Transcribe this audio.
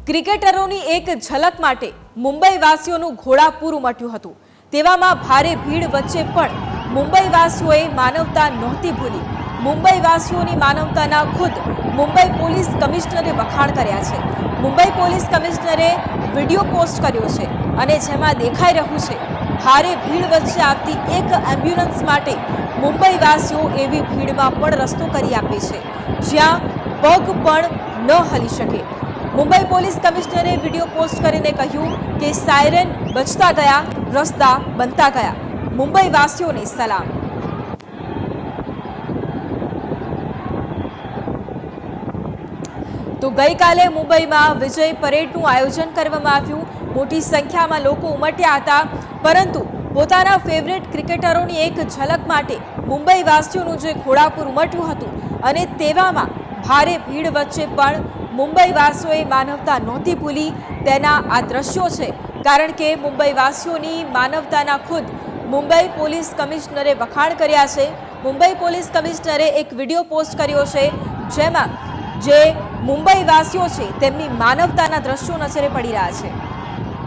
ક્રિકેટરોની એક ઝલક માટે મુંબઈવાસીઓનું ઘોડાપૂર ઉમટ્યું હતું। તેવામાં ભારે ભીડ વચ્ચે પણ મુંબઈવાસીઓએ માનવતા નહોતી ભૂલી। મુંબઈવાસીઓની માનવતાના ખુદ મુંબઈ પોલીસ કમિશનરે વખાણ કર્યા છે। મુંબઈ પોલીસ કમિશનરે વિડીયો પોસ્ટ કર્યો છે અને જેમાં દેખાઈ રહ્યું છે ભારે ભીડ વચ્ચે આવતી એક એમ્બ્યુલન્સ માટે મુંબઈવાસીઓ એવી ભીડમાં પણ રસ્તો કરી આપે છે જ્યાં પગ પણ ન હલી શકે। મુંબઈ પોલીસ કમિશનરે વિડીયો પોસ્ટ કરીને કહ્યું કે સાયરન બચતા ગયા, રસ્તા બનતા ગયા। મુંબઈવાસીઓને સલામ। તો ગઈકાલે મુંબઈમાં વિજય પરેડનું આયોજન કરવામાં આવ્યું। મોટી સંખ્યામાં લોકો ઉમટ્યા હતા, પરંતુ પોતાના ફેવરેટ ક્રિકેટરોની એક ઝલક માટે મુંબઈવાસીઓનું જે ઘોડાપૂર ઉમટ્યું હતું અને તેવામાં ભારે ભીડ વચ્ચે પણ મુંબઈવાસીઓએ માનવતા નહોતી ભૂલી તેના આ દ્રશ્યો છે। કારણ કે મુંબઈવાસીઓની માનવતાના ખુદ મુંબઈ પોલીસ કમિશનરે વખાણ કર્યા છે। મુંબઈ પોલીસ કમિશનરે એક વિડીયો પોસ્ટ કર્યો છે જેમાં જે મુંબઈવાસીઓ છે તેમની માનવતાના દ્રશ્યો નજરે પડી રહ્યા છે।